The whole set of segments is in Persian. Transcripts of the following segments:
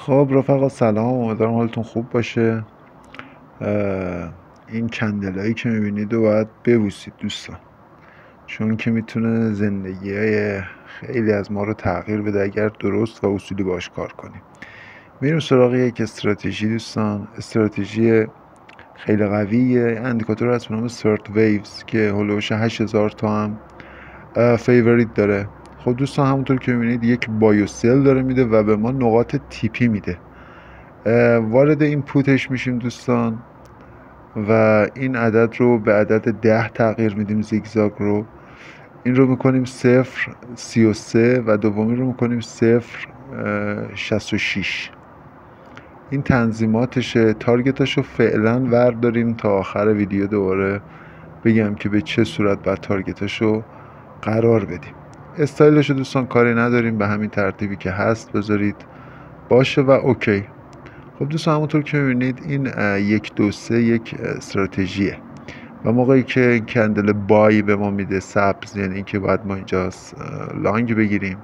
خب رفقا سلام، امیدوارم حالتون خوب باشه. این کندل هایی که میبینید رو باید ببوسید دوستان، چون که میتونه زندگی های خیلی از ما رو تغییر بده اگر درست و اصولی باش کار کنیم. میریم سراغ یک استراتژی دوستان، استراتژی خیلی قویه. اندیکاتور هست به نام سرت ویوز که هلوش 8000 تا هم فیوریت داره. خب دوستان همونطور که میبینید یک بایوسل داره میده و به ما نقاط تیپی میده. وارد این پوتش میشیم دوستان و این عدد رو به عدد 10 تغییر میدیم، زیگزاگ رو. این رو میکنیم 0.33 و دومی رو میکنیم 0.66. این تنظیماتشه. تارگتش رو فعلا ورداریم تا آخر ویدیو دوباره بگم که به چه صورت باید تارگتش رو قرار بدیم. استایلش رو دوستان کاری نداریم، به همین ترتیبی که هست بذارید باشه و اوکی. خب دوستان همونطور که میبینید این 1 2 3 یک استراتژیه و موقعی که این کندل بای به ما میده سبز، یعنی اینکه باید ما اینجا لانگ بگیریم.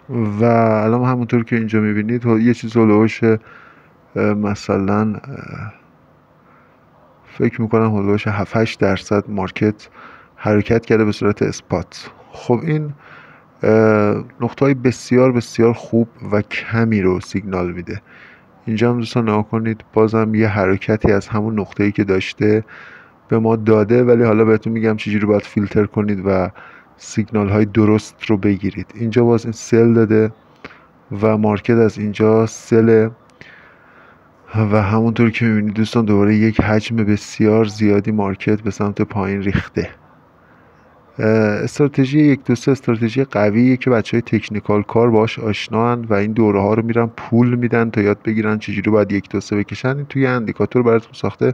و الان همونطور که اینجا میبینید یه چیز هلوش مثلا فکر میکنم هلوش 7-8% مارکت حرکت کرده به صورت اسپات. خب این نقطه های بسیار بسیار خوب و کمی رو سیگنال میده. اینجا هم دوستان نگاه کنید، بازم یه حرکتی از همون نقطه‌ای که داشته به ما داده، ولی حالا بهتون میگم چجوری باید فیلتر کنید و سیگنال های درست رو بگیرید. اینجا باز این سل داده و مارکت از اینجا سل و همونطور که میبینید دوستان دوباره یک حجم بسیار زیادی مارکت به سمت پایین ریخته. استراتژی 1 2 3 استراتژی قویه که بچهای تکنیکال کار باش آشنان و این دوره ها رو میرن پول میدن تا یاد بگیرن چجوری باید 1 2 3 بکشن. این توی اندیکاتور براتون ساخته،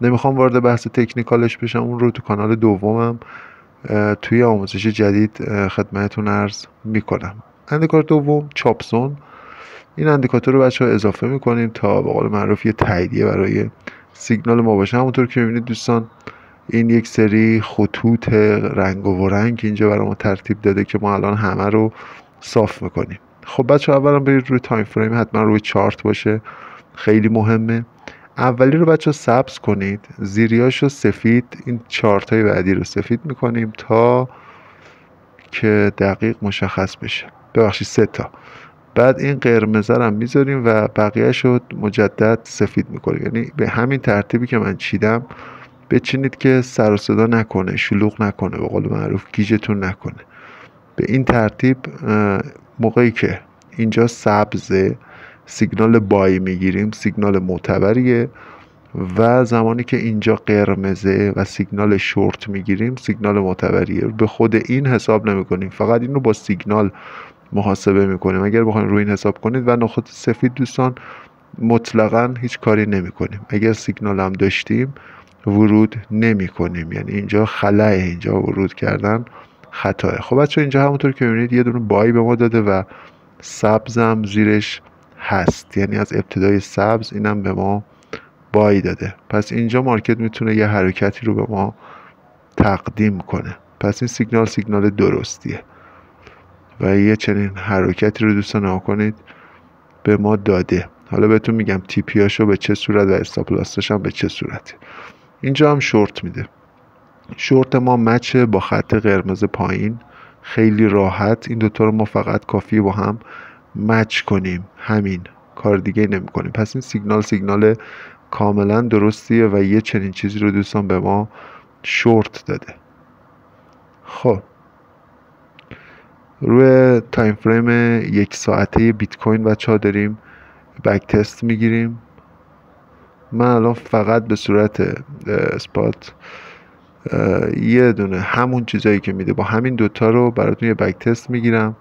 نمیخوام وارد بحث تکنیکالش بشم، اون رو تو کانال دومم توی آموزش جدید خدمتتون عرض میکنم. اندیکاتور دوم چاپسون. این اندیکاتور رو بچه‌ها اضافه میکنیم تا به قول معروف یه تاییدیه برای سیگنال ما باشه. همونطور که میبینید دوستان این یک سری خطوط رنگ و رنگ اینجا برای ما ترتیب داده که ما الان همه رو صاف میکنیم. خب بچه اولا برید روی تایم فریم، حتما روی چارت باشه، خیلی مهمه. اولی رو بچه سبز کنید، زیریاش رو سفید، این چارت های بعدی رو سفید میکنیم تا که دقیق مشخص بشه. ببخشید 3 تا. بعد این قرمز رو میذاریم و بقیهش رو مجدد سفید میکنیم، یعنی به همین ترتیبی که من چیدم بچینید که سر و صدا نکنه، شلوغ نکنه، به قول معروف گیجتون نکنه. به این ترتیب موقعی که اینجا سبزه سیگنال بای میگیریم، سیگنال معتبریه، و زمانی که اینجا قرمزه و سیگنال شورت میگیریم سیگنال معتبریه. به خود این حساب نمی کنیم، فقط این رو با سیگنال محاسبه میکنیم. اگر بخواید روی این حساب کنید و نخود سفید دوستان مطلقا هیچ کاری نمی کنیم. اگر سیگنال هم داشتیم ورود نمی کنیم، یعنی اینجا خلاه، اینجا ورود کردن خطاه. خب بچه اینجا همونطور که میبینید یه دونه بای به ما داده و سبزم زیرش هست، یعنی از ابتدای سبز اینم به ما بای داده. پس اینجا مارکت میتونه یه حرکتی رو به ما تقدیم کنه. پس این سیگنال درستیه و یه چنین حرکتی رو دوستان نگاه کنید به ما داده. حالا بهتون میگم تیپیاشو به چه صورت و استاپلاستش هم به چه صورتی. اینجا هم شورت میده. شورت ما مچه با خط قرمز پایین، خیلی راحت. این دوتا رو ما فقط کافیه با هم مچ کنیم، همین، کار دیگه نمی کنیم. پس این سیگنال کاملا درستیه و یه چنین چیزی رو دوستان به ما شورت داده. خب روی تایم فریم 1 ساعته بیت کوین بچه ها داریم بک تست میگیریم. من الان فقط به صورت اسپات یه دونه همون چیزایی که میده با همین دوتا رو براتون یه بک تست میگیرم،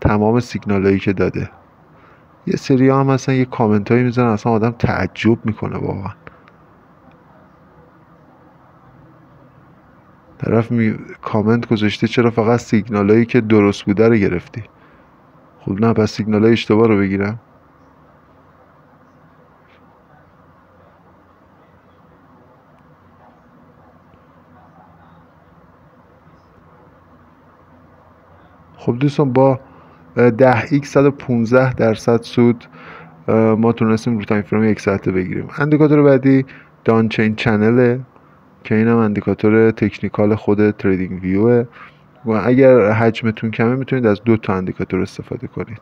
تمام سیگنال هایی که داده. یه سری هم مثلا یه کامنت هایی میزنن اصلا آدم تعجب میکنه واقعا. طرف کامنت گذاشته چرا فقط سیگنال هایی که درست بوده رو گرفتی؟ خب نه، پس سیگنال های اشتباه رو بگیرم. خب دوستان با 10x 115% سود ما تونستیم رو تایم فریم 1 ساعته بگیریم. اندیکاتور بعدی دان چین چنله که اینم اندیکاتور تکنیکال خود تریدینگ ویوه و اگر حجمتون کمه میتونید از 2 تا اندیکاتور استفاده کنید.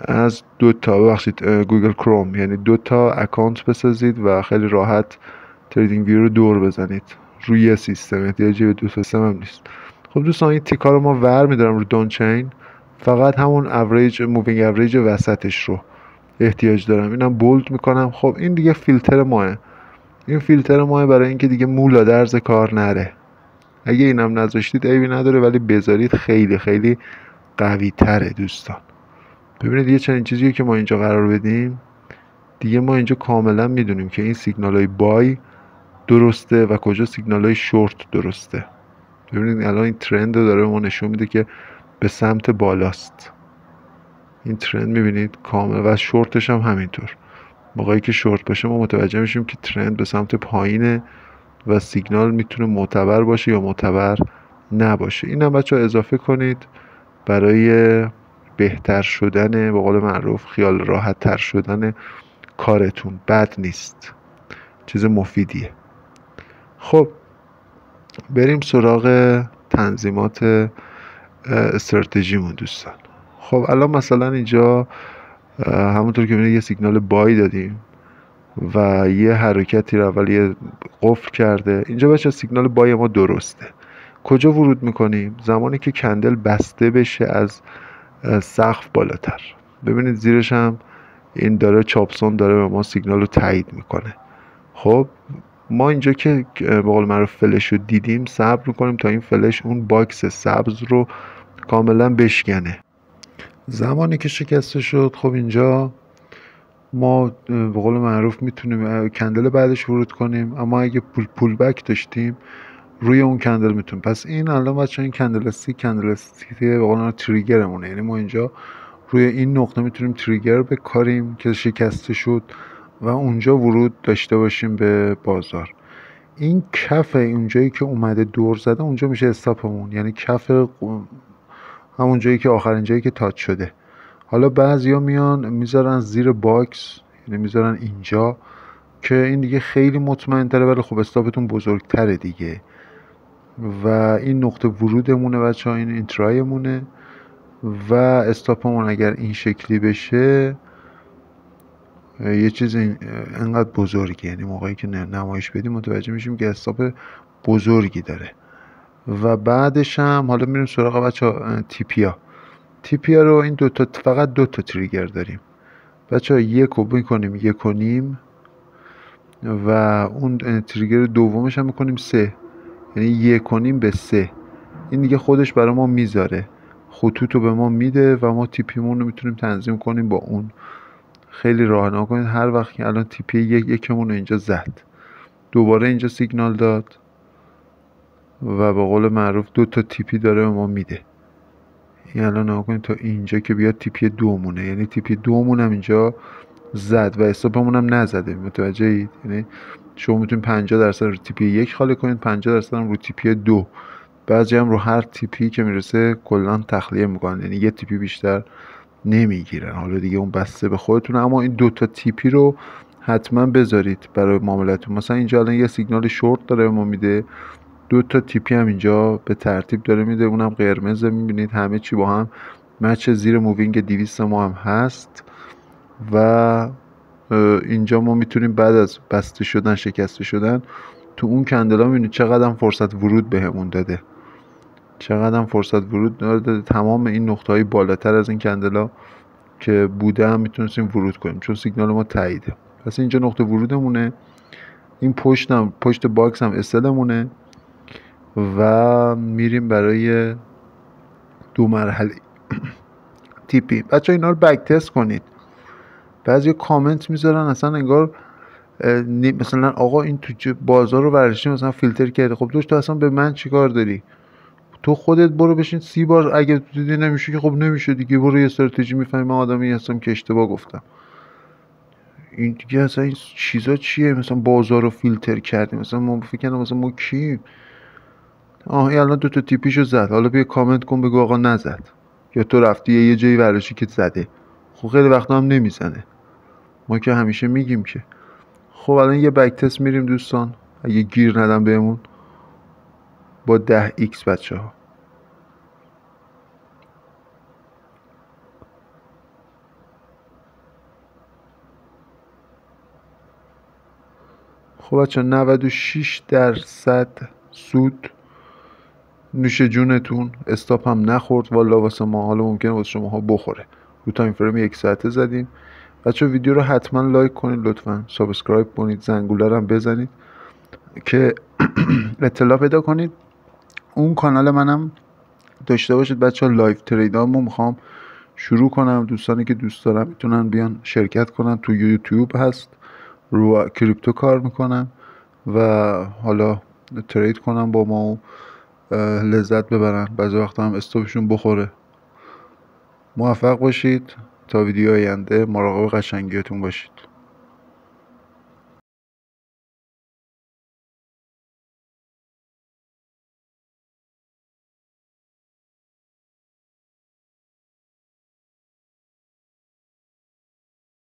از 2 تا ببخشید گوگل کروم، یعنی 2 تا اکانت بسازید و خیلی راحت تریدینگ ویو رو دور بزنید روی یه سیستم، احتیاجی به 2 تا سیستم هم نیست. خب دوستان این تیکا رو ما ور میدارم رو دان چین، فقط همون اوریج مووینگ اوریج وسطش رو احتیاج دارم، اینم بولد میکنم. خب این دیگه فیلتر ماه، این فیلتر ماه برای اینکه دیگه مولا درز کار نره. اگه اینم نذاشتید عیبی نداره، ولی بذارید خیلی خیلی قوی تره دوستان. ببینید یه چنین چیزیه که ما اینجا قرار بدیم، دیگه ما اینجا کاملا میدونیم که این سیگنال های بای درسته و کجا سیگنال های شورت درسته. ببینید الان این ترند رو داره ما نشون میده که به سمت بالاست. این ترند میبینید کامل و شورتش هم همینطور. موقعی که شورت باشه ما متوجه میشیم که ترند به سمت پایینه و سیگنال میتونه معتبر باشه یا معتبر نباشه. این هم بچه ها اضافه کنید برای بهتر شدن، به قول معروف خیال راحت تر شدن کارتون. بد نیست، چیز مفیدیه. خب بریم سراغ تنظیمات استراتژیمون دوستان. خب الان مثلا اینجا همونطور که می‌بینید یه سیگنال بای دادیم و یه حرکتی رو اول یه قفل کرده. اینجا بچه سیگنال بای ما درسته. کجا ورود میکنیم؟ زمانی که کندل بسته بشه از سقف بالاتر. ببینید زیرش هم این داره چاپسون داره به ما سیگنال رو تایید میکنه. خب ما اینجا که به قول معروف فلش رو دیدیم صبر میکنیم تا این فلش اون باکس سبز رو کاملا بشکنه. زمانی که شکسته شد، خب اینجا ما به قول معروف میتونیم کندل بعدش ورود کنیم، اما اگه پول بک داشتیم روی اون کندل میتونیم. پس این الان بچه این کندلستیک به قول تریگرمونه، یعنی ما اینجا روی این نقطه میتونیم تریگر بکاریم که شکسته شد و اونجا ورود داشته باشیم به بازار. این کف اونجایی که اومده دور زده اونجا میشه استاپمون، یعنی کف همون جایی که آخرین جایی که تاچ شده. حالا بعضیا میان میذارن زیر باکس، یعنی میذارن اینجا که این دیگه خیلی مطمئن تره، ولی خب استاپتون بزرگتره دیگه. و این نقطه ورودمونه بچه ها، این اینترایمونه و استاپمون اگر این شکلی بشه یه چیز انقدر بزرگی، یعنی موقعی که نمایش بدیم متوجه میشیم که استاپ بزرگی داره. و بعدش هم حالا میریم سراغ بچه ها تیپیا رو. این فقط 2 تا تریگر داریم بچه ها، 1 رو میکنیم 1.5 و اون تریگر دومش هم میکنیم 3، یعنی 1.5 به 3. این دیگه خودش برای ما میذاره، خطوط رو به ما میده و ما تیپیمون رو میتونیم تنظیم کنیم با اون. خیلی راحت کنید. هر وقت که الان تیپی یکمون رو اینجا زد، دوباره اینجا سیگنال داد و به قول معروف 2 تا تیپی داره به ما میده. این الان نگاه کنید تا اینجا که بیاد تیپی 2 مونه، یعنی تیپی 2 مون هم اینجا زد و استاپمون هم نزده. متوجه اید؟ یعنی شما میتونید 50% رو تیپی 1 خالی کنید، 50% هم رو تیپی 2. بعضی هم رو هر تیپی که میرسه کلا تخلیه میکنن، یعنی یه تیپی بیشتر نمیگیرن. حالا دیگه اون بسته به خودتونه، اما این 2 تا تیپی رو حتما بذارید برای معاملتون. مثلا اینجا الان یه سیگنال شورت داره ما میده، 2 تا تیپی هم اینجا به ترتیب داره میده، اونم قرمزه. میبینید همه چی با هم مچ، زیر مووینگ 200 ما هم هست و اینجا ما میتونیم بعد از بسته شدن شکسته شدن تو اون کندلا میبینید چقدر فرصت ورود بهمون داده، چقدر فرصت ورود داده. تمام این نقطه های بالاتر از این کندلا که بوده هم میتونستیم ورود کنیم چون سیگنال ما تاییده. پس اینجا نقطه ورودمونه. این پشت باکس هم استلمونه و میریم برای 2 مرحله تیپی. بچه اینا رو بک تست کنید. بعضی کامنت میذارن اصلا انگار مثلا آقا این تو بازار رو ورشی مثلا فیلتر کرده. خب تو اصلا به من چیکار داری؟ تو خودت برو بشین 30 بار، اگه دیدی نمیشه که خب نمیشه دیگه، برو یه استراتژی میفهمی. من آدمی هستم که اشتباه گفتم. این دیگه اصلا این چیزا چیه؟ مثلا بازار رو فیلتر کردیم، مثلا ما فکر کنم مثلا ما کی این الان 2 تا تیپیشو زد، حالا بیا کامنت کن بگو آقا نزد، یا تو رفتی یه جایی ورشی که زده. خب خیلی وقتا هم نمیزنه. ما که همیشه میگیم که. خب الان یه بک تست میریم دوستان، اگه گیر ندم بهمون با 10x بچه ها. خب بچه 96% سود، نوش جونتون. استاپ هم نخورد والا واسه ما، حالا ممکنه واسه شما ها بخوره. رو تایم فریم 1 ساعته زدیم. بچه ویدیو رو حتما لایک کنید لطفا، سابسکرایب کنید، زنگوله رو هم بزنید که اطلاع پیدا کنید. اون کانال منم داشته باشید بچه ها. لایو تریدامو میخوام شروع کنم، دوستانی که دوست دارم میتونن بیان شرکت کنن. تو یوتیوب هست، رو کریپتو کار میکنم و حالا ترید کنم با ما و لذت ببرن، بعضی وقتا هم استاپشون بخوره. موفق باشید، تا ویدیو آینده مراقب قشنگیتون باشید.